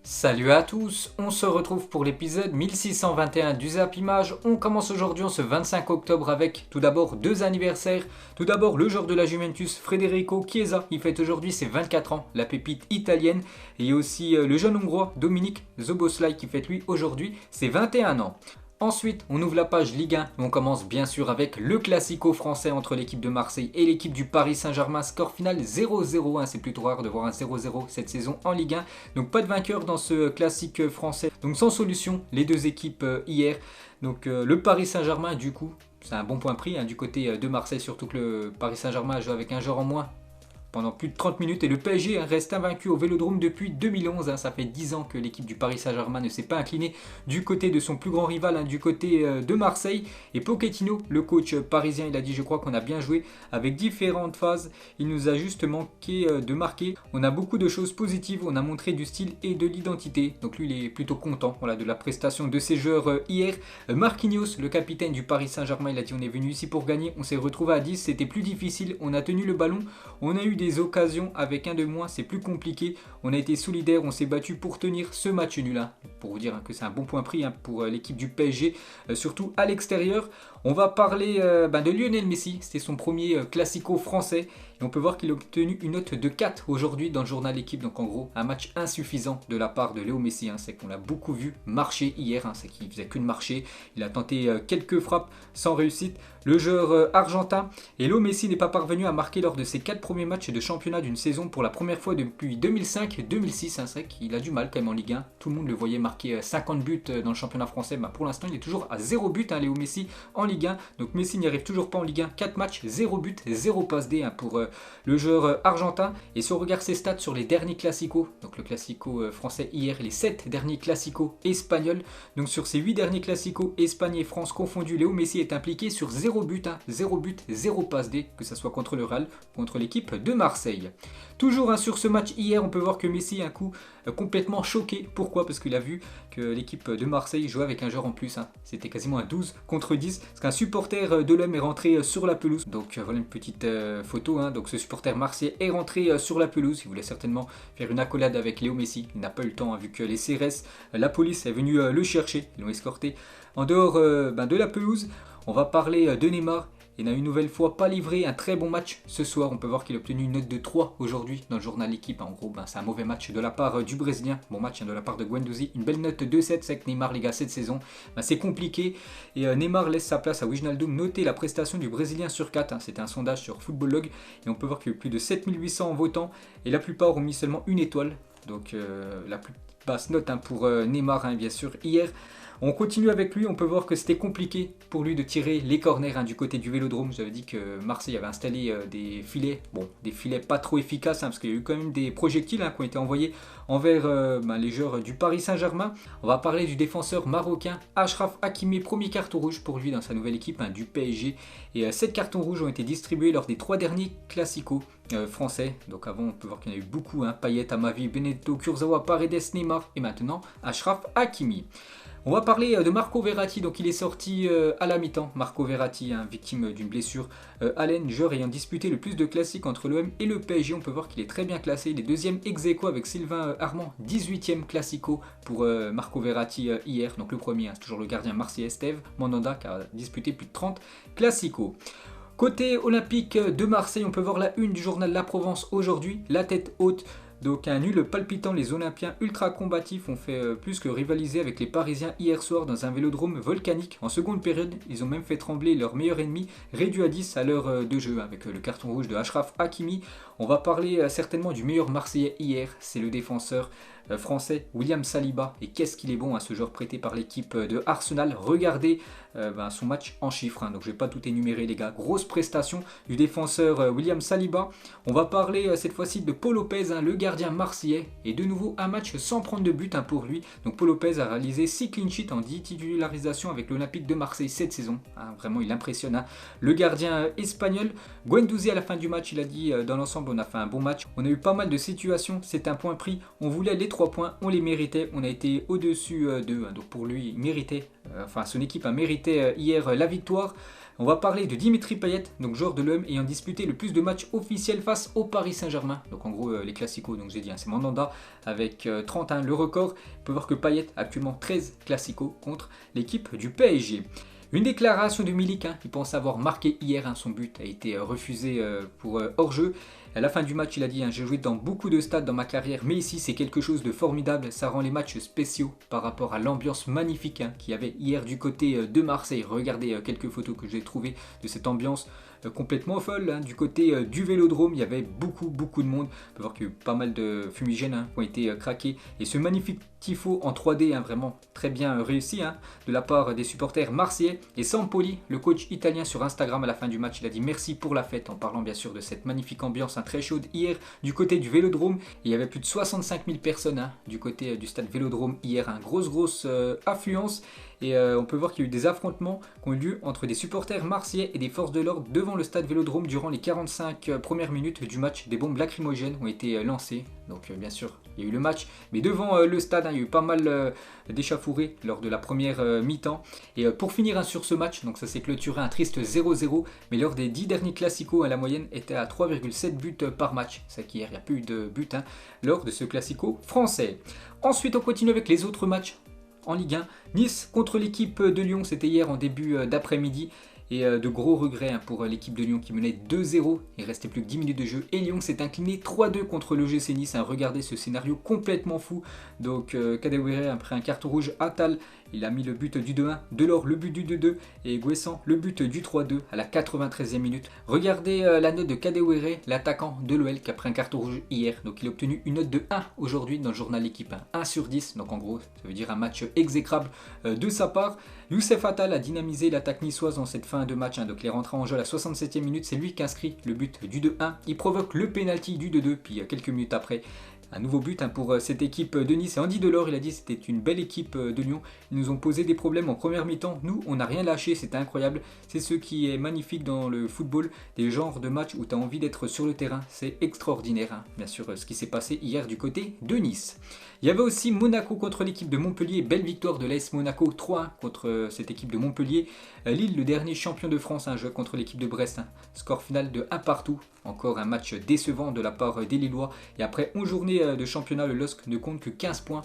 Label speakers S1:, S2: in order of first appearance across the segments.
S1: Salut à tous, on se retrouve pour l'épisode 1621 du Zap Image. On commence aujourd'hui en ce 25 octobre avec tout d'abord deux anniversaires. Tout d'abord le joueur de la Juventus Federico Chiesa, il fête aujourd'hui ses 24 ans, la pépite italienne. Et il y a aussi le jeune hongrois Dominic Szoboszlai qui fête lui aujourd'hui ses 21 ans. Ensuite, on ouvre la page Ligue 1 et on commence bien sûr avec le classico français entre l'équipe de Marseille et l'équipe du Paris Saint-Germain. Score final 0-0, c'est plutôt rare de voir un 0-0 cette saison en Ligue 1. Donc pas de vainqueur dans ce classique français. Donc sans solution, les deux équipes hier. Donc le Paris Saint-Germain du coup, c'est un bon point pris du côté de Marseille, surtout que le Paris Saint-Germain a joué avec un joueur en moins pendant plus de 30 minutes et le PSG reste invaincu au Vélodrome depuis 2011. Ça fait 10 ans que l'équipe du Paris Saint-Germain ne s'est pas inclinée du côté de son plus grand rival, du côté de Marseille. Et Pochettino, le coach parisien, il a dit je crois qu'on a bien joué avec différentes phases. Il nous a juste manqué de marquer. On a beaucoup de choses positives, on a montré du style et de l'identité. Donc lui il est plutôt content de la prestation de ses joueurs hier. Marquinhos, le capitaine du Paris Saint-Germain, il a dit on est venu ici pour gagner. On s'est retrouvé à 10, c'était plus difficile. On a tenu le ballon, on a eu des occasions avec un de moins, c'est plus compliqué. On a été solidaire, on s'est battu pour tenir ce match nul. Pour vous dire que c'est un bon point pris pour l'équipe du PSG, surtout à l'extérieur. On va parler de Lionel Messi, c'était son premier classico français. Et on peut voir qu'il a obtenu une note de 4 aujourd'hui dans le journal L'équipe. Donc en gros, un match insuffisant de la part de Léo Messi. C'est qu'on l'a beaucoup vu marcher hier. C'est qu'il ne faisait que de marcher. Il a tenté quelques frappes sans réussite. Le joueur argentin. Et Léo Messi n'est pas parvenu à marquer lors de ses 4 premiers matchs de championnat d'une saison pour la première fois depuis 2005-2006. C'est vrai qu'il a du mal quand même en Ligue 1. Tout le monde le voyait marquer 50 buts dans le championnat français. Pour l'instant, il est toujours à 0 but, Léo Messi, en Ligue 1. Donc Messi n'y arrive toujours pas en Ligue 1. 4 matchs, 0 but, 0 passe D pour le joueur argentin. Et si on regarde ses stats sur les derniers classicos, donc le classico français hier et les 7 derniers classicos espagnols, donc sur ces 8 derniers classicos Espagne et France confondus, Léo Messi est impliqué sur 0 but, 0 but, 0 passe D, que ce soit contre le Real, contre l'équipe de Marseille. Toujours sur ce match hier, on peut voir que Messi a un coup complètement choqué. Pourquoi? Parce qu'il a vu que l'équipe de Marseille jouait avec un joueur en plus. C'était quasiment un 12 contre 10. Parce qu'un supporter de l'homme est rentré sur la pelouse. Donc voilà une petite photo. Donc ce supporter marseillais est rentré sur la pelouse. Il voulait certainement faire une accolade avec Léo Messi. Il n'a pas eu le temps vu que les CRS, la police est venue le chercher. Ils l'ont escorté en dehors de la pelouse. On va parler de Neymar. Il n'a une nouvelle fois pas livré un très bon match ce soir. On peut voir qu'il a obtenu une note de 3 aujourd'hui dans le journal L'équipe. En gros, c'est un mauvais match de la part du Brésilien. Bon match de la part de Guendouzi. Une belle note de 7. C'est que Neymar, les gars, cette saison, c'est compliqué. Et Neymar laisse sa place à Wijnaldum. Notez la prestation du Brésilien sur 4. C'était un sondage sur Footballlog. Et on peut voir qu'il y a eu plus de 7800 votants. Et la plupart ont mis seulement une étoile. Donc la plus basse note pour Neymar, bien sûr, hier. On continue avec lui, on peut voir que c'était compliqué pour lui de tirer les corners du côté du Vélodrome. J'avais dit que Marseille avait installé des filets, des filets pas trop efficaces parce qu'il y a eu quand même des projectiles qui ont été envoyés envers les joueurs du Paris Saint-Germain. On va parler du défenseur marocain Achraf Hakimi, premier carton rouge pour lui dans sa nouvelle équipe du PSG. Et 7 cartons rouges ont été distribués lors des 3 derniers classicos français. Donc avant on peut voir qu'il y en a eu beaucoup, Payet, Amavi, Benedetto, Kurzawa, Paredes, Neymar et maintenant Achraf Hakimi. On va parler de Marco Verratti, donc il est sorti à la mi-temps. Marco Verratti, victime d'une blessure à l'aine, joueur ayant disputé le plus de classiques entre l'OM et le PSG. On peut voir qu'il est très bien classé. Il est deuxième ex-aequo avec Sylvain Armand, 18e classico pour Marco Verratti hier. Donc le premier, c'est toujours le gardien marseillais Steve Mandanda qui a disputé plus de 30 classicos. Côté olympique de Marseille, on peut voir la une du journal La Provence aujourd'hui, la tête haute. Donc un nul palpitant, les Olympiens ultra combatifs ont fait plus que rivaliser avec les Parisiens hier soir dans un vélodrome volcanique. En seconde période, ils ont même fait trembler leur meilleur ennemi, réduit à 10 à l'heure de jeu avec le carton rouge de Achraf Hakimi. On va parler certainement du meilleur Marseillais hier, c'est le défenseur français William Saliba. Et qu'est-ce qu'il est bon ce joueur prêté par l'équipe de Arsenal. Regardez son match en chiffres, donc je ne vais pas tout énumérer les gars. Grosse prestation du défenseur William Saliba. On va parler cette fois-ci de Paul Lopez, le gardien marseillais. Et de nouveau un match sans prendre de but pour lui. Donc Paul Lopez a réalisé 6 clean sheets en 10 titularisations avec l'Olympique de Marseille cette saison. Vraiment il impressionne le gardien espagnol. Guendouzi à la fin du match, il a dit dans l'ensemble on a fait un bon match. On a eu pas mal de situations, c'est un point pris. On voulait les 3 points, on les méritait. On a été au-dessus d'eux. Donc pour lui, il méritait, son équipe a mérité hier la victoire. On va parler de Dimitri Payet, donc joueur de l'OM ayant disputé le plus de matchs officiels face au Paris Saint-Germain. Donc en gros les classicos, donc j'ai dit, c'est Mandanda avec 31 le record. On peut voir que Payet a actuellement 13 classicos contre l'équipe du PSG. Une déclaration de Milik, qui pense avoir marqué hier, son but a été refusé pour hors-jeu. À la fin du match, il a dit j'ai joué dans beaucoup de stades dans ma carrière, mais ici c'est quelque chose de formidable, ça rend les matchs spéciaux par rapport à l'ambiance magnifique qu'il y avait hier du côté de Marseille. Regardez quelques photos que j'ai trouvées de cette ambiance complètement folle. Du côté du Vélodrome, il y avait beaucoup de monde. On peut voir qu'il y a eu pas mal de fumigènes qui ont été craqués. Et ce magnifique tifo en 3D, vraiment très bien réussi de la part des supporters marseillais. Et Sampoli, le coach italien, sur Instagram à la fin du match, il a dit merci pour la fête, en parlant bien sûr de cette magnifique ambiance très chaude hier du côté du Vélodrome. Et il y avait plus de 65 000 personnes du côté du stade Vélodrome hier, grosse affluence. Et on peut voir qu'il y a eu des affrontements qui ont eu lieu entre des supporters marseillais et des forces de l'ordre devant le stade Vélodrome durant les 45 premières minutes du match. Des bombes lacrymogènes ont été lancées. Donc bien sûr, il y a eu le match, mais devant le stade, il y a eu pas mal d'échauffourées lors de la première mi-temps. Et pour finir sur ce match, donc ça s'est clôturé un triste 0-0, mais lors des 10 derniers classicos, la moyenne était à 3,7 buts par match. C'est qu'hier, il n'y a plus de buts lors de ce classico français. Ensuite, on continue avec les autres matchs en Ligue 1. Nice contre l'équipe de Lyon, c'était hier en début d'après-midi. Et de gros regrets pour l'équipe de Lyon qui menait 2-0. Il restait plus que 10 minutes de jeu. Et Lyon s'est incliné 3-2 contre l'OGC Nice. Regardez ce scénario complètement fou. Donc Kadewere après un carton rouge. Attal, il a mis le but du 2-1. Delors le but du 2-2. Et Guessant le but du 3-2 à la 93e minute. Regardez la note de Kadewere, l'attaquant de l'OL qui a pris un carton rouge hier. Donc il a obtenu une note de 1 aujourd'hui dans le journal L'équipe. 1 sur 10. Donc en gros, ça veut dire un match exécrable de sa part. Youssef Attal a dynamisé l'attaque niçoise dans cette fin de match. Donc il est rentré en jeu à la 67e minute. C'est lui qui inscrit le but du 2-1. Il provoque le pénalty du 2-2. Puis quelques minutes après, un nouveau but pour cette équipe de Nice. Et Andy Delors, il a dit que c'était une belle équipe de Lyon. Ils nous ont posé des problèmes en première mi-temps. Nous, on n'a rien lâché. C'était incroyable. C'est ce qui est magnifique dans le football. Des genres de matchs où tu as envie d'être sur le terrain. C'est extraordinaire. Bien sûr, ce qui s'est passé hier du côté de Nice. Il y avait aussi Monaco contre l'équipe de Montpellier. Belle victoire de l'AS Monaco 3-1 contre cette équipe de Montpellier. Lille, le dernier champion de France, joue contre l'équipe de Brest. Score final de 1 partout. Encore un match décevant de la part des Lillois. Et après 11 journées de championnat, le LOSC ne compte que 15 points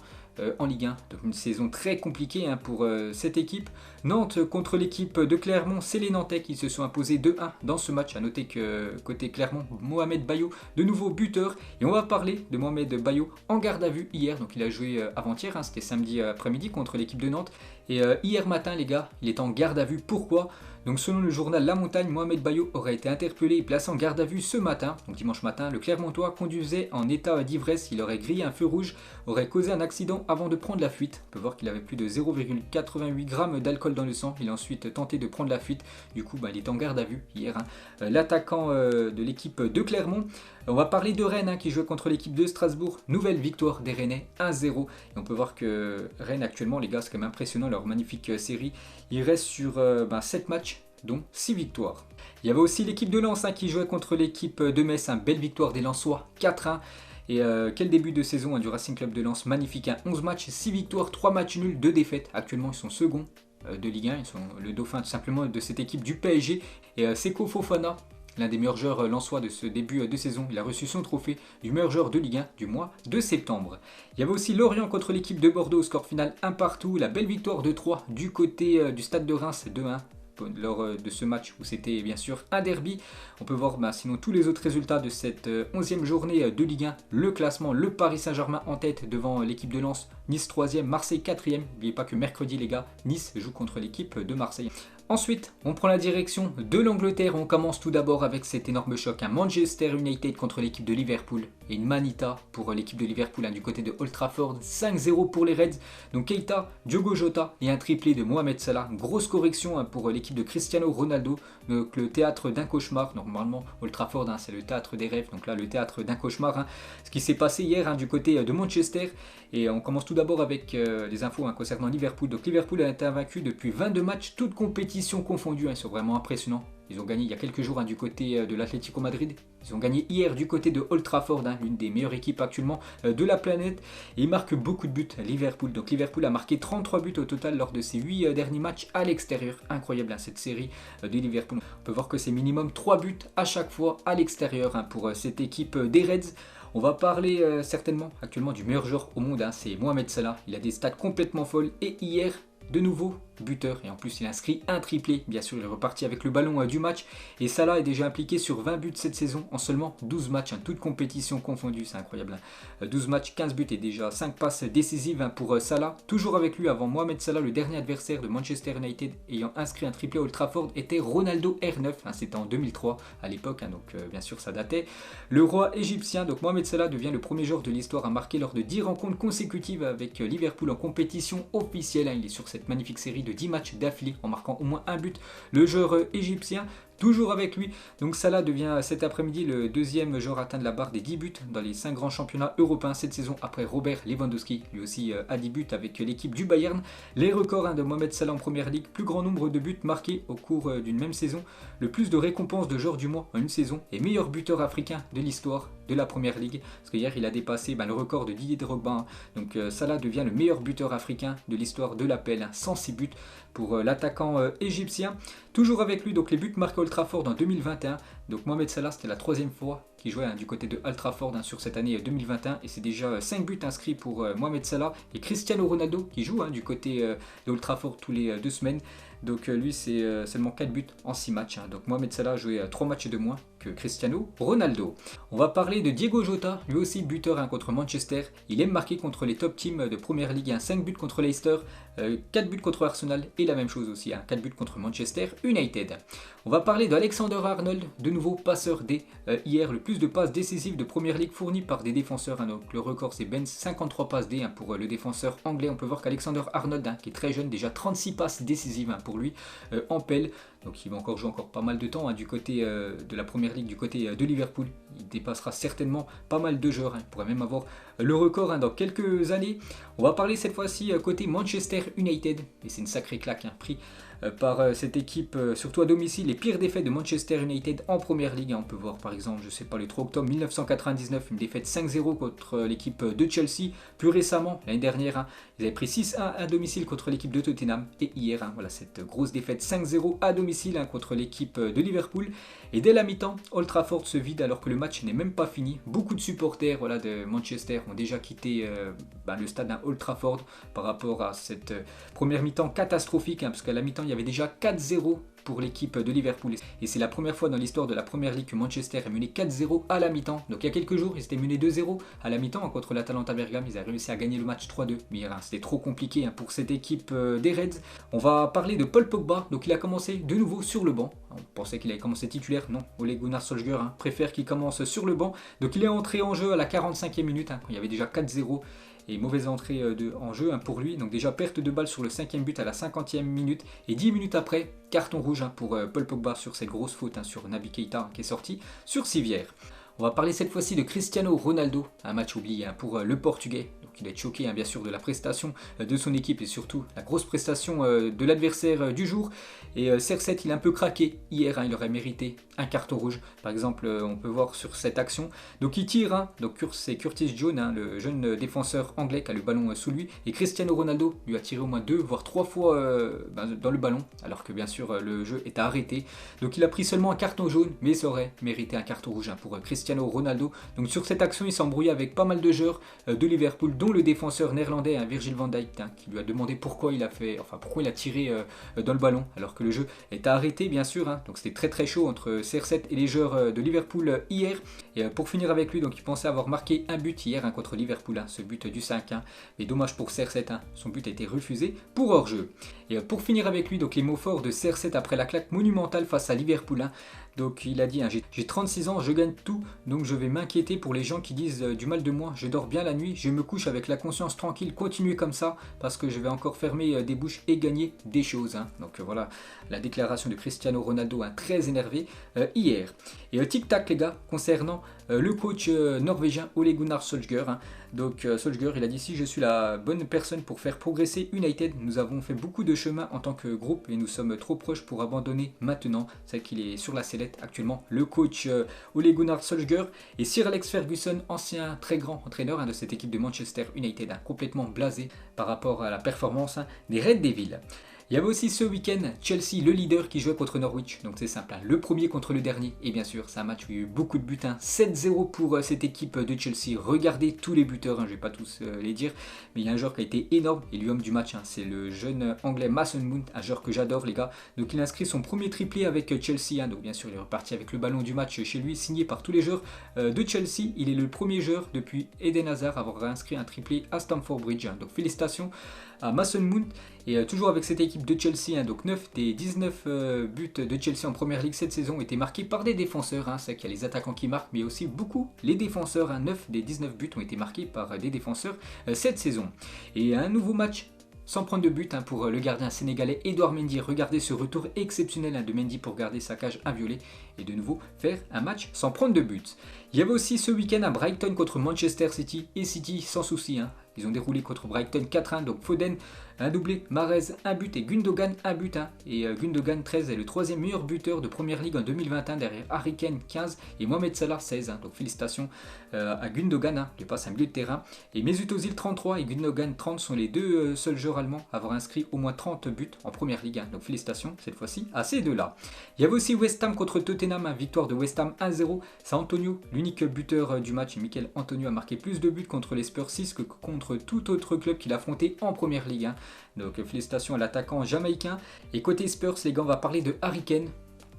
S1: en Ligue 1. Donc une saison très compliquée pour cette équipe. Nantes contre l'équipe de Clermont, c'est les Nantais qui se sont imposés 2-1 dans ce match. A noter que côté Clermont, Mohamed Bayo, de nouveau buteur. Et on va parler de Mohamed Bayo en garde à vue hier. Donc il a joué avant-hier, c'était samedi après-midi contre l'équipe de Nantes. Et hier matin les gars, il est en garde à vue. Pourquoi ? Donc selon le journal La Montagne, Mohamed Bayo aurait été interpellé et placé en garde à vue ce matin. Donc dimanche matin, le Clermontois conduisait en état d'ivresse. Il aurait grillé un feu rouge, aurait causé un accident avant de prendre la fuite. On peut voir qu'il avait plus de 0,88 g d'alcool dans le sang. Il a ensuite tenté de prendre la fuite. Du coup, il est en garde à vue hier. L'attaquant de l'équipe de Clermont. On va parler de Rennes qui jouait contre l'équipe de Strasbourg. Nouvelle victoire des Rennais, 1-0. Et on peut voir que Rennes actuellement, les gars, c'est quand même impressionnant leur magnifique série. Il reste sur 7 matchs, dont 6 victoires. Il y avait aussi l'équipe de Lens qui jouait contre l'équipe de Metz. Belle victoire des Lensois, 4-1. Et quel début de saison du Racing Club de Lens, magnifique. 11 matchs, 6 victoires, 3 matchs nuls, 2 défaites. Actuellement, ils sont seconds de Ligue 1. Ils sont le dauphin tout simplement de cette équipe du PSG. Et Seko Fofana, l'un des meilleurs joueurs lensois de ce début de saison, il a reçu son trophée du meilleur joueur de Ligue 1 du mois de septembre. Il y avait aussi Lorient contre l'équipe de Bordeaux, score final 1 partout. La belle victoire de 3 du côté du stade de Reims, 2-1. Lors de ce match où c'était bien sûr un derby. On peut voir sinon tous les autres résultats de cette 11e journée de Ligue 1. Le classement, le Paris Saint-Germain en tête devant l'équipe de Lens, Nice 3e, Marseille 4e. N'oubliez pas que mercredi les gars, Nice joue contre l'équipe de Marseille. Ensuite, on prend la direction de l'Angleterre. On commence tout d'abord avec cet énorme choc. Manchester United contre l'équipe de Liverpool. Et une manita pour l'équipe de Liverpool du côté de Old Trafford. 5-0 pour les Reds. Donc Keita, Diogo Jota et un triplé de Mohamed Salah. Grosse correction pour l'équipe de Cristiano Ronaldo. Donc le théâtre d'un cauchemar. Normalement, Old Trafford, c'est le théâtre des rêves. Donc là, le théâtre d'un cauchemar. Ce qui s'est passé hier du côté de Manchester. Et on commence tout d'abord avec les infos concernant Liverpool. Donc Liverpool a été invaincu depuis 22 matchs, toutes compétitions compétitions confondues, ils sont vraiment impressionnants. Ils ont gagné il y a quelques jours du côté de l'Atlético Madrid. Ils ont gagné hier du côté de Old Trafford, l'une des meilleures équipes actuellement de la planète. Et ils marquent beaucoup de buts, Liverpool. Donc Liverpool a marqué 33 buts au total lors de ses 8 derniers matchs à l'extérieur. Incroyable cette série de Liverpool. On peut voir que c'est minimum 3 buts à chaque fois à l'extérieur pour cette équipe des Reds. On va parler certainement actuellement du meilleur joueur au monde, c'est Mohamed Salah. Il a des stats complètement folles et hier, de nouveau, buteur et en plus il inscrit un triplé, bien sûr il est reparti avec le ballon du match et Salah est déjà impliqué sur 20 buts cette saison en seulement 12 matchs, toutes compétitions confondues, c'est incroyable. 12 matchs, 15 buts et déjà 5 passes décisives pour Salah. Toujours avec lui avant Mohamed Salah, le dernier adversaire de Manchester United ayant inscrit un triplé à Old Trafford était Ronaldo R9, c'était en 2003 à l'époque, donc bien sûr ça datait. Le roi égyptien, donc Mohamed Salah devient le premier joueur de l'histoire à marquer lors de 10 rencontres consécutives avec Liverpool en compétition officielle, il est sur cette magnifique série de 10 matchs d'affilée en marquant au moins un but. Le joueur égyptien, toujours avec lui. Donc Salah devient cet après-midi le deuxième joueur à atteindre la barre des 10 buts dans les 5 grands championnats européens cette saison après Robert Lewandowski. Lui aussi a 10 buts avec l'équipe du Bayern. Les records de Mohamed Salah en première ligue, plus grand nombre de buts marqués au cours d'une même saison, le plus de récompenses de joueur du mois en une saison et meilleur buteur africain de l'histoire de la première ligue. Parce que hier il a dépassé le record de Didier Drogba. Donc Salah devient le meilleur buteur africain de l'histoire de l'appel, 106 buts pour l'attaquant égyptien. Toujours avec lui, donc les buts marqués à Old Trafford en 2021. Donc Mohamed Salah, c'était la troisième fois qu'il jouait du côté de Old Trafford sur cette année 2021. Et c'est déjà 5 buts inscrits pour Mohamed Salah. Et Cristiano Ronaldo qui joue du côté de Old Trafford tous les 2 semaines. Donc lui c'est seulement 4 buts en 6 matchs. Donc Mohamed Salah a joué 3 matchs de moins que Cristiano Ronaldo. On va parler de Diego Jota, lui aussi buteur contre Manchester. Il aime marquer contre les top teams de Première Ligue, 5 buts contre Leicester, 4 buts contre Arsenal et la même chose aussi, 4 buts contre Manchester United. On va parler d'Alexander-Arnold, de nouveau passeur D. Hier, le plus de passes décisives de Première Ligue fournies par des défenseurs. Donc le record c'est Benz, 53 passes D pour le défenseur anglais. On peut voir qu'Alexander-Arnold, qui est très jeune, déjà 36 passes décisives pour lui en pelle. Donc il va encore jouer encore pas mal de temps du côté de la Première Ligue, du côté de Liverpool. Il dépassera certainement pas mal de joueurs. Il pourrait même avoir le record dans quelques années. On va parler cette fois-ci côté Manchester United. Et c'est une sacrée claque pris par cette équipe, surtout à domicile. Les pires défaites de Manchester United en Première Ligue. On peut voir par exemple, le 3 octobre 1999, une défaite 5-0 contre l'équipe de Chelsea. Plus récemment, l'année dernière, ils avaient pris 6-1 à domicile contre l'équipe de Tottenham. Et hier, voilà cette grosse défaite 5-0 à domicile contre l'équipe de Liverpool. Et dès la mi-temps, Old Trafford se vide alors que le match n'est même pas fini. Beaucoup de supporters de Manchester ont déjà quitté le stade Old Trafford par rapport à cette première mi-temps catastrophique, parce qu'à la mi-temps il y avait déjà 4-0 pour l'équipe de Liverpool. Et c'est la première fois dans l'histoire de la Première Ligue que Manchester est mené 4-0 à la mi-temps. Donc il y a quelques jours, ils étaient menés 2-0 à la mi-temps contre l'Atalanta Bergame. Ils avaient réussi à gagner le match 3-2. Mais c'était trop compliqué pour cette équipe des Reds. On va parler de Paul Pogba. Donc il a commencé de nouveau sur le banc. On pensait qu'il allait commencer titulaire. Non, Ole Gunnar Solskjaer préfère qu'il commence sur le banc. Donc il est entré en jeu à la 45e minute, quand il y avait déjà 4-0. Et mauvaise entrée en jeu pour lui. Donc déjà perte de balle sur le 5e but à la 50e minute. Et 10 minutes après, carton rouge pour Paul Pogba sur cette grosse faute sur Naby Keita qui est sorti sur civière. On va parler cette fois-ci de Cristiano Ronaldo, un match oublié pour le Portugais. Donc il est choqué bien sûr de la prestation de son équipe et surtout la grosse prestation de l'adversaire du jour. Et CR7 il a un peu craqué hier, il aurait mérité un carton rouge. Par exemple on peut voir sur cette action. Donc il tire, donc c'est Curtis Jones, le jeune défenseur anglais qui a le ballon sous lui. Et Cristiano Ronaldo lui a tiré au moins 2 voire 3 fois dans le ballon. Alors que bien sûr le jeu est arrêté. Donc il a pris seulement un carton jaune, mais ça aurait mérité un carton rouge pour Cristiano Ronaldo. Donc sur cette action il s'est embrouillé avec pas mal de joueurs de Liverpool, dont le défenseur néerlandais Virgil van Dijk, qui lui a demandé pourquoi il a tiré dans le ballon alors que le jeu est arrêté bien sûr. Donc c'était très très chaud entre CR7 et les joueurs de Liverpool hier. Et pour finir avec lui, donc il pensait avoir marqué un but hier contre Liverpool, ce but du 5-1. Mais dommage pour CR7, son but a été refusé pour hors-jeu. Et pour finir avec lui, donc les mots forts de CR7 après la claque monumentale face à Liverpool. Donc il a dit, j'ai 36 ans, je gagne tout, donc je vais m'inquiéter pour les gens qui disent du mal de moi. Je dors bien la nuit, je me couche avec la conscience tranquille, continuez comme ça, parce que je vais encore fermer des bouches et gagner des choses. Donc voilà la déclaration de Cristiano Ronaldo, très énervé hier. Et tic-tac les gars, concernant le coach norvégien Ole Gunnar Solskjaer. Donc Solskjaer, il a dit: si je suis la bonne personne pour faire progresser United, nous avons fait beaucoup de chemin en tant que groupe et nous sommes trop proches pour abandonner maintenant. C'est vrai qu'il est sur la sellette actuellement, le coach Ole Gunnar Solskjaer. Et Sir Alex Ferguson, ancien très grand entraîneur de cette équipe de Manchester United, complètement blasé par rapport à la performance des Red Devils. Il y avait aussi ce week-end Chelsea, le leader, qui jouait contre Norwich. Donc c'est simple, le premier contre le dernier. Et bien sûr, c'est un match où il y a eu beaucoup de buts. 7-0 pour cette équipe de Chelsea. Regardez tous les buteurs, je ne vais pas tous les dire. Mais il y a un joueur qui a été énorme et l'homme du match. C'est le jeune anglais Mason Mount, un joueur que j'adore les gars. Donc il a inscrit son premier triplé avec Chelsea. Donc bien sûr, il est reparti avec le ballon du match chez lui, signé par tous les joueurs de Chelsea. Il est le premier joueur depuis Eden Hazard à avoir inscrit un triplé à Stamford Bridge. Donc félicitations à Mason Mount. Et toujours avec cette équipe de Chelsea, donc 9 des 19 buts de Chelsea en Première Ligue cette saison ont été marqués par des défenseurs. C'est qu'il y a les attaquants qui marquent, mais aussi beaucoup les défenseurs. 9 des 19 buts ont été marqués par des défenseurs cette saison. Et un nouveau match sans prendre de but pour le gardien sénégalais Edouard Mendy. Regardez ce retour exceptionnel de Mendy pour garder sa cage inviolée et de nouveau faire un match sans prendre de but. Il y avait aussi ce week-end à Brighton contre Manchester City, et City sans souci. Ils ont déroulé contre Brighton 4-1, donc Foden un doublé, Mahrez un but et Gundogan un but. Et Gundogan 13 est le troisième meilleur buteur de Première Ligue en 2021 derrière Harry Kane 15 et Mohamed Salah 16. Donc félicitations à Gundogan, qui passe un milieu de terrain. Et Mesut Özil 33 et Gundogan 30 sont les deux seuls joueurs allemands à avoir inscrit au moins 30 buts en Première Ligue. Donc félicitations cette fois-ci à ces deux-là. Il y avait aussi West Ham contre Tottenham, victoire de West Ham 1-0. C'est Antonio, l'unique buteur du match. Mikel Antonio a marqué plus de buts contre les Spurs 6 que contre tout autre club qu'il a affronté en Première Ligue. Donc félicitations à l'attaquant jamaïcain. Et côté Spurs, les gars, on va parler de Harry Kane.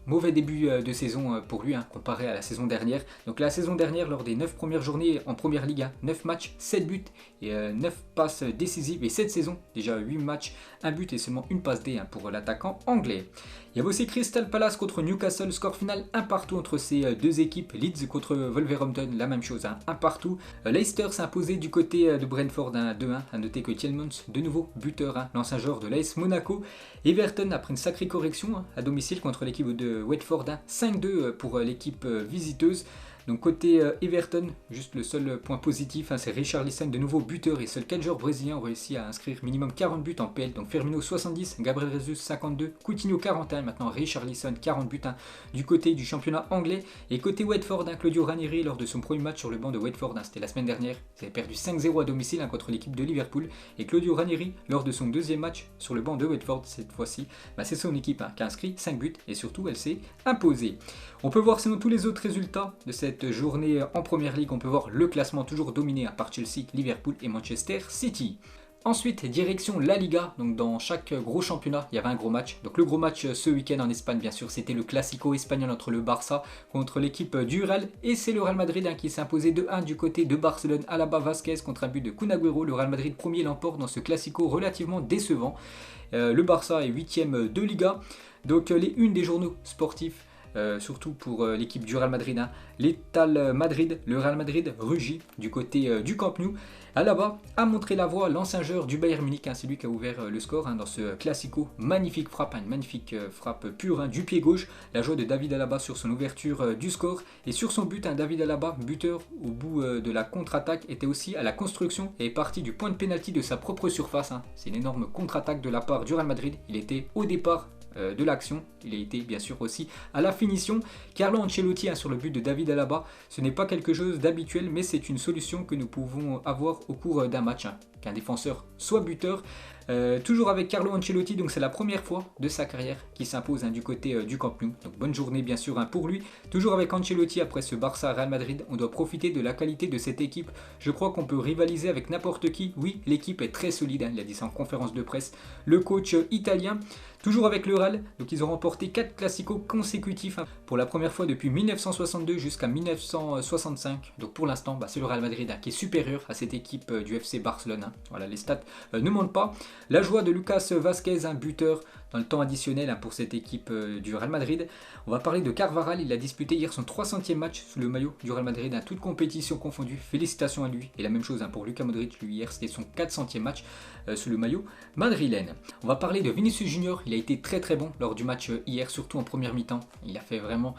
S1: Mauvais début de saison pour lui, comparé à la saison dernière. Donc la saison dernière, lors des 9 premières journées en Première Ligue, 9 matchs, 7 buts et 9 passes décisives. Et cette saison, déjà 8 matchs, 1 but et seulement une passe D pour l'attaquant anglais. Il y avait aussi Crystal Palace contre Newcastle, score final 1 partout entre ces deux équipes. Leeds contre Wolverhampton, la même chose, 1 partout. Leicester s'est imposé du côté de Brentford 2-1. A noter que Tielemans, de nouveau buteur, l'ancien joueur de l'AS Monaco. Everton a pris une sacrée correction à domicile contre l'équipe de Watford, 5-2 pour l'équipe visiteuse. Donc côté Everton, juste le seul point positif, c'est Richarlison, de nouveau buteur, et seuls 4 joueurs brésiliens ont réussi à inscrire minimum 40 buts en PL. Donc Firmino 70, Gabriel Jesus 52, Coutinho 41, maintenant Richarlison 40 buts du côté du championnat anglais. Et côté Watford, Claudio Ranieri, lors de son premier match sur le banc de Watford, c'était la semaine dernière, il avait perdu 5-0 à domicile contre l'équipe de Liverpool. Et Claudio Ranieri, lors de son deuxième match sur le banc de Watford, cette fois-ci, c'est son équipe qui a inscrit 5 buts et surtout elle s'est imposée. On peut voir sinon tous les autres résultats de cette journée en Première Ligue. On peut voir le classement toujours dominé par Chelsea, Liverpool et Manchester City. Ensuite, direction La Liga. Donc dans chaque gros championnat, il y avait un gros match. Donc le gros match ce week-end en Espagne, bien sûr, c'était le Classico espagnol entre le Barça contre l'équipe du Real. Et c'est le Real Madrid qui s'est imposé 2-1 du côté de Barcelone. Alaba Vasquez contre un but de Kun Agüero. Le Real Madrid premier l'emporte dans ce Classico relativement décevant. Le Barça est 8ème de Liga. Donc les unes des journaux sportifs. Surtout pour l'équipe du Real Madrid, l'Étal Madrid, le Real Madrid rugit du côté du Camp Nou. Alaba a montré la voie, l'ancien joueur du Bayern Munich, c'est lui qui a ouvert le score dans ce Classico. Magnifique frappe, une magnifique frappe pure du pied gauche. La joie de David Alaba sur son ouverture du score. Et sur son but, David Alaba, buteur au bout de la contre-attaque, était aussi à la construction et est parti du point de pénalty de sa propre surface. C'est une énorme contre-attaque de la part du Real Madrid. Il était au départ de l'action, il a été bien sûr aussi à la finition. Carlo Ancelotti sur le but de David Alaba, ce n'est pas quelque chose d'habituel, mais c'est une solution que nous pouvons avoir au cours d'un match, qu'un défenseur soit buteur. Toujours avec Carlo Ancelotti, donc c'est la première fois de sa carrière qui s'impose du côté du Camp Nou. Donc bonne journée bien sûr pour lui. Toujours avec Ancelotti après ce Barça Real Madrid, on doit profiter de la qualité de cette équipe. Je crois qu'on peut rivaliser avec n'importe qui. Oui, l'équipe est très solide, il a dit ça en conférence de presse. Le coach italien, toujours avec le Real, donc ils ont remporté 4 classicos consécutifs pour la première fois depuis 1962 jusqu'à 1965. Donc pour l'instant, c'est le Real Madrid qui est supérieur à cette équipe du FC Barcelone. Voilà les stats ne mentent pas. La joie de Lucas Vazquez, un buteur dans le temps additionnel pour cette équipe du Real Madrid. On va parler de Carvajal, il a disputé hier son 300e match sous le maillot du Real Madrid, toute compétition confondue. Félicitations à lui. Et la même chose pour Luka Modric, lui hier c'était son 400e match sous le maillot madrilène. On va parler de Vinicius Junior, il a été très très bon lors du match hier, surtout en première mi-temps. Il a fait vraiment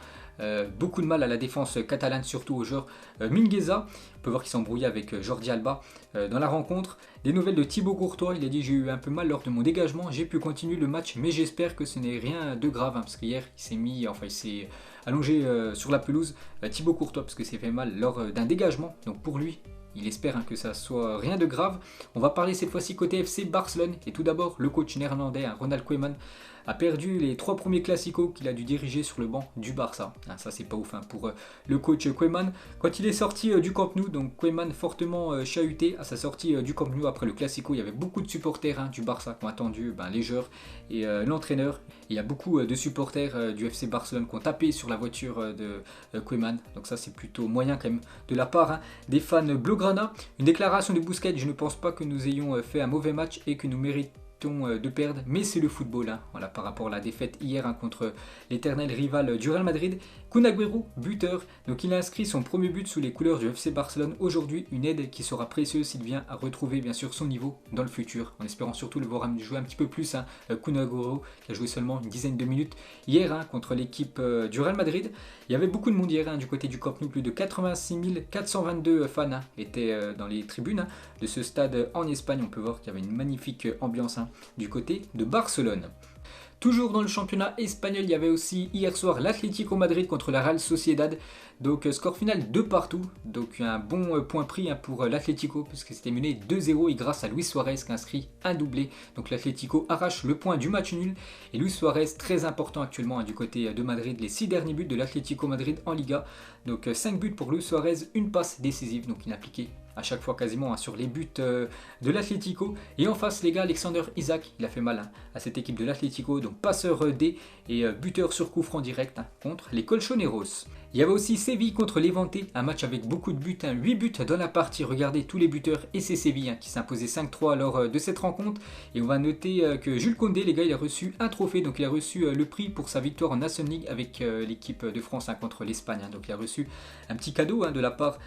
S1: beaucoup de mal à la défense catalane, surtout au joueur Mingueza. On peut voir qu'il s'est embrouillé avec Jordi Alba dans la rencontre. Des nouvelles de Thibaut Courtois, il a dit: j'ai eu un peu mal lors de mon dégagement, j'ai pu continuer le match, mais j'espère que ce n'est rien de grave, parce qu'hier il s'est allongé sur la pelouse, Thibaut Courtois, parce que s'est fait mal lors d'un dégagement. Donc pour lui, il espère que ça soit rien de grave. On va parler cette fois-ci côté FC Barcelone. Et tout d'abord, le coach néerlandais, Ronald Koeman, a perdu les 3 premiers classicos qu'il a dû diriger sur le banc du Barça. Ça, c'est pas ouf pour le coach Koeman. Quand il est sorti du Camp Nou, donc Koeman fortement chahuté à sa sortie du Camp Nou après le classico. Il y avait beaucoup de supporters du Barça qui ont attendu les joueurs et l'entraîneur. Il y a beaucoup de supporters du FC Barcelone qui ont tapé sur la voiture de Koeman. Donc ça, c'est plutôt moyen quand même de la part des fans blaugrana. Une déclaration de Busquets: je ne pense pas que nous ayons fait un mauvais match et que nous méritons de perdre, mais c'est le football. Voilà, par rapport à la défaite hier contre l'éternel rival du Real Madrid. Kun Agüero, buteur, donc il a inscrit son premier but sous les couleurs du FC Barcelone aujourd'hui, une aide qui sera précieuse s'il vient à retrouver bien sûr son niveau dans le futur, en espérant surtout le voir jouer un petit peu plus. Kun Agüero qui a joué seulement une dizaine de minutes hier contre l'équipe du Real Madrid. Il y avait beaucoup de monde hier du côté du Camp Nou, plus de 86 422 fans étaient dans les tribunes de ce stade en Espagne. On peut voir qu'il y avait une magnifique ambiance du côté de Barcelone. Toujours dans le championnat espagnol, il y avait aussi hier soir l'Atlético Madrid contre la Real Sociedad. Donc score final 2 partout. Donc un bon point pris pour l'Atlético puisque c'était mené 2-0 et grâce à Luis Suarez qui a inscrit un doublé. Donc l'Atlético arrache le point du match nul. Et Luis Suarez très important actuellement du côté de Madrid. Les 6 derniers buts de l'Atlético Madrid en Liga. Donc 5 buts pour Luis Suarez, une passe décisive. Donc il a appliqué à chaque fois quasiment sur les buts de l'Atlético. Et en face les gars, Alexander Isak, il a fait mal à cette équipe de l'Atlético. Donc passeur D et buteur sur coup franc direct contre les Colchoneros. Il y avait aussi Séville contre Levante, un match avec beaucoup de buts, 8 buts dans la partie. Regardez tous les buteurs et c'est Séville qui s'imposait 5-3 lors de cette rencontre. Et on va noter que Jules Koundé, les gars, il a reçu un trophée, donc il a reçu le prix pour sa victoire en National League avec l'équipe de France contre l'Espagne. Donc il a reçu un petit cadeau de la part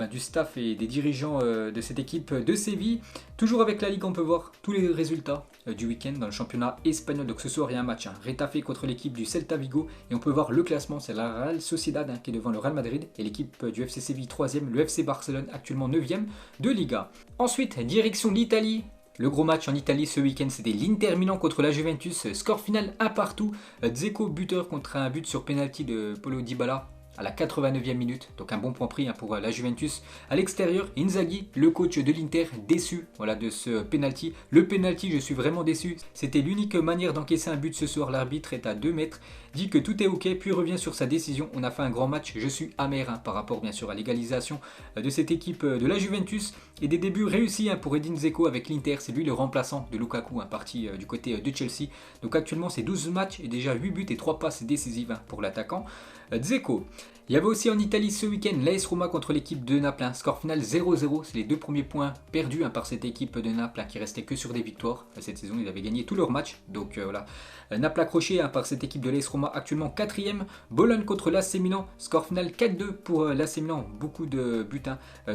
S1: du staff et des dirigeants de cette équipe de Séville. Toujours avec la Ligue, on peut voir tous les résultats du week-end dans le championnat espagnol. Donc ce soir, il y a un match Retafe contre l'équipe du Celta Vigo. Et on peut voir le classement, c'est la Real Sociedad qui est devant le Real Madrid. Et l'équipe du FC Séville 3e, le FC Barcelone actuellement 9e de Liga. Ensuite, direction l'Italie. Le gros match en Italie ce week-end, c'était l'Inter Milan contre la Juventus. Score final 1 partout. Dzeko buteur contre un but sur penalty de Paulo Dybala à la 89e minute, donc un bon point pris pour la Juventus. À l'extérieur, Inzaghi, le coach de l'Inter, déçu de ce penalty. Le penalty, je suis vraiment déçu. C'était l'unique manière d'encaisser un but ce soir. L'arbitre est à 2 mètres, dit que tout est ok, puis revient sur sa décision. On a fait un grand match, je suis amer par rapport bien sûr à l'égalisation de cette équipe de la Juventus. Et des débuts réussis pour Edin Dzeko avec l'Inter. C'est lui le remplaçant de Lukaku, parti du côté de Chelsea. Donc actuellement, c'est 12 matchs et déjà 8 buts et 3 passes décisives pour l'attaquant Dzeko. Il y avait aussi en Italie ce week-end l'AS Roma contre l'équipe de Naples. Score final 0-0. C'est les 2 premiers points perdus par cette équipe de Naples qui restait que sur des victoires. Cette saison, ils avaient gagné tous leurs matchs. Donc voilà. Naples accroché par cette équipe de l'AS Roma actuellement 4e. Bologne contre l'AC Milan. Score final 4-2 pour l'AC Milan. Beaucoup de buts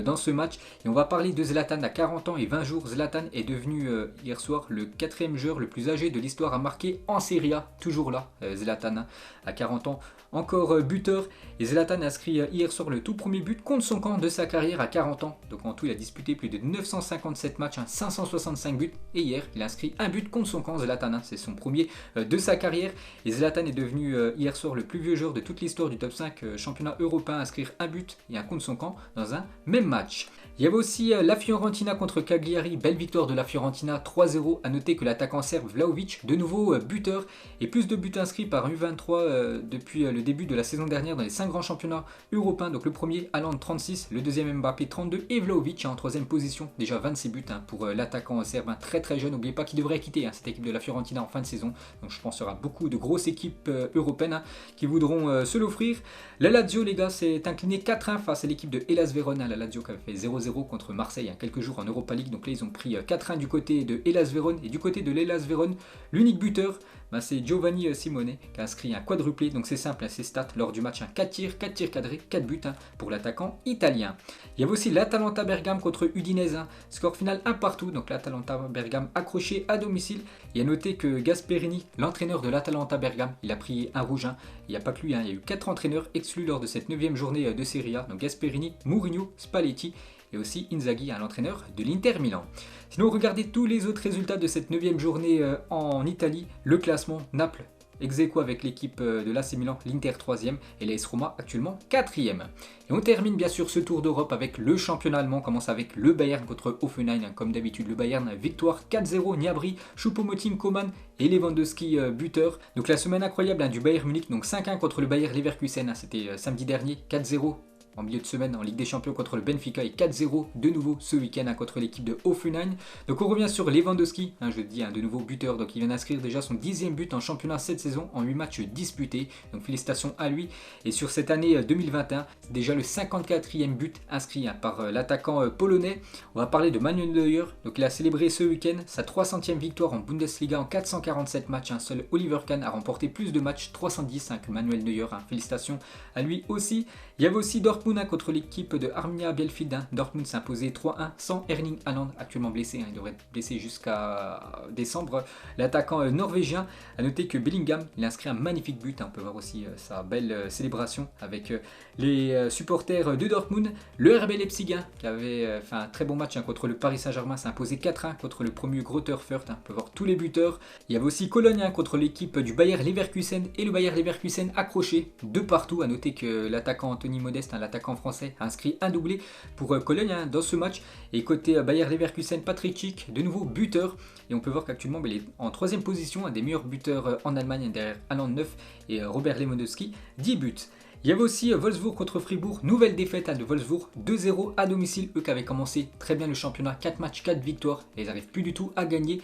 S1: dans ce match. Et on va parler de Zlatan à 40 ans et 20 jours. Zlatan est devenu hier soir le 4e joueur le plus âgé de l'histoire à marquer en Serie A. Toujours là, Zlatan à 40 ans. Encore buteur. Et Zlatan a inscrit hier soir le tout premier but contre son camp de sa carrière à 40 ans. Donc en tout, il a disputé plus de 957 matchs, 565 buts. Et hier, il a inscrit un but contre son camp, Zlatan. C'est son premier de sa carrière. Et Zlatan est devenu hier soir le plus vieux joueur de toute l'histoire du top 5 championnat européen à inscrire un but et un contre son camp dans un même match. Il y avait aussi la Fiorentina contre Cagliari, belle victoire de la Fiorentina 3-0. A noter que l'attaquant serbe Vlahovic, de nouveau buteur, et plus de buts inscrits par U23 depuis le début de la saison dernière dans les 5 grands championnats européens. Donc le premier, Haaland 36, le deuxième Mbappé 32 et Vlahovic en 3e position. Déjà 26 buts pour l'attaquant serbe, très très jeune. N'oubliez pas qu'il devrait quitter cette équipe de la Fiorentina en fin de saison. Donc je pense qu'il y aura beaucoup de grosses équipes européennes qui voudront se l'offrir. La Lazio, les gars, s'est incliné 4-1 face à l'équipe de Hellas Verona. La Lazio qui avait fait 0-0 contre Marseille. Marseille quelques jours en Europa League. Donc là ils ont pris 4-1 du côté de Hellas Vérone. Et du côté de l'Hellas Vérone, l'unique buteur, c'est Giovanni Simone qui a inscrit un quadruplé. Donc c'est simple, ses stats lors du match, 4 tirs cadrés, 4 buts pour l'attaquant italien. Il y avait aussi l'Atalanta Bergame contre Udinese, score final 1 partout. Donc l'Atalanta Bergame accroché à domicile. Et à noter que Gasperini, l'entraîneur de l'Atalanta Bergame, il a pris un rouge. Il n'y a pas que lui, il y a eu 4 entraîneurs exclus lors de cette 9e journée de Serie A. Donc Gasperini, Mourinho, Spalletti et aussi Inzaghi, l'entraîneur de l'Inter Milan. Sinon, regardez tous les autres résultats de cette 9e journée en Italie. Le classement, Naples ex-aequo avec l'équipe de l'AC Milan, l'Inter 3e et l'AS Roma actuellement 4e. Et on termine bien sûr ce tour d'Europe avec le championnat allemand. On commence avec le Bayern contre Hoffenheim. Comme d'habitude, le Bayern, victoire 4-0, Gnabry, Choupo-Moting, Coman et Lewandowski buteur. Donc la semaine incroyable du Bayern Munich, donc 5-1 contre le Bayer Leverkusen, c'était samedi dernier, 4-0. En milieu de semaine en Ligue des Champions contre le Benfica et 4-0 de nouveau ce week-end contre l'équipe de Hoffenheim. Donc on revient sur Lewandowski, je dis de nouveau buteur, donc il vient d'inscrire déjà son 10e but en championnat cette saison en 8 matchs disputés. Donc félicitations à lui. Et sur cette année 2021, c'est déjà le 54e but inscrit par l'attaquant polonais. On va parler de Manuel Neuer. Donc il a célébré ce week-end sa 300e victoire en Bundesliga en 447 matchs. Seul Oliver Kahn a remporté plus de matchs, 310 que Manuel Neuer. Félicitations à lui aussi. Il y avait aussi Dortmund contre l'équipe de Arminia Bielefeld. Dortmund s'est imposé 3-1 sans Erling Haaland, actuellement blessé. Il devrait être blessé jusqu'à décembre. L'attaquant norvégien, a noté que Bellingham, il a inscrit un magnifique but. On peut voir aussi sa belle célébration avec les supporters de Dortmund. Le RB Leipzig qui avait fait un très bon match contre le Paris Saint-Germain, s'est imposé 4-1 contre le premier Greuther Fürth. On peut voir tous les buteurs. Il y avait aussi Cologne contre l'équipe du Bayer Leverkusen et le Bayer Leverkusen accroché de partout. A noter que l'attaquant Anthony Modeste, l'attaquant français, a inscrit un doublé pour Cologne dans ce match. Et côté Bayer Leverkusen, Patrick Schick, de nouveau buteur. Et on peut voir qu'actuellement il est en 3e position, un des meilleurs buteurs en Allemagne derrière Haaland 9 et Robert Lewandowski, 10 buts. Il y avait aussi Wolfsburg contre Fribourg, nouvelle défaite de Wolfsburg, 2-0 à domicile. Eux qui avaient commencé très bien le championnat, 4 matchs, 4 victoires, et ils n'arrivent plus du tout à gagner.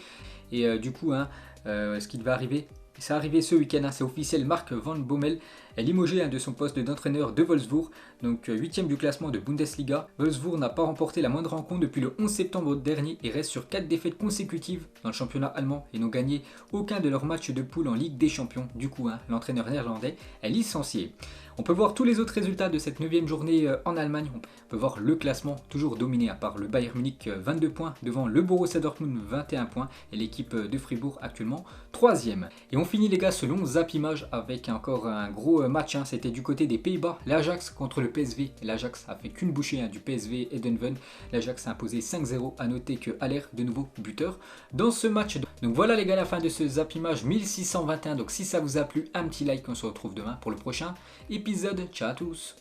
S1: Et du coup, ce qui va arriver, c'est arrivé ce week-end, c'est officiel, Marc Van Bommel est limogé de son poste d'entraîneur de Wolfsburg, donc 8e du classement de Bundesliga. Wolfsburg n'a pas remporté la moindre rencontre depuis le 11 septembre dernier et reste sur 4 défaites consécutives dans le championnat allemand et n'ont gagné aucun de leurs matchs de poule en Ligue des Champions. Du coup, l'entraîneur néerlandais est licencié. On peut voir tous les autres résultats de cette 9e journée en Allemagne. On peut voir le classement toujours dominé, à part le Bayern Munich 22 points devant le Borussia Dortmund 21 points et l'équipe de Fribourg actuellement 3e. Et on finit les gars selon Zapimage avec encore un gros match. C'était du côté des Pays-Bas, l'Ajax contre le PSV. L'Ajax a fait qu'une bouchée du PSV Eindhoven. L'Ajax a imposé 5-0. À noter que Haller, de nouveau buteur dans ce match. Donc voilà les gars, la fin de ce Zapimage 1621. Donc si ça vous a plu, un petit like. On se retrouve demain pour le prochain épisode. Ciao à tous.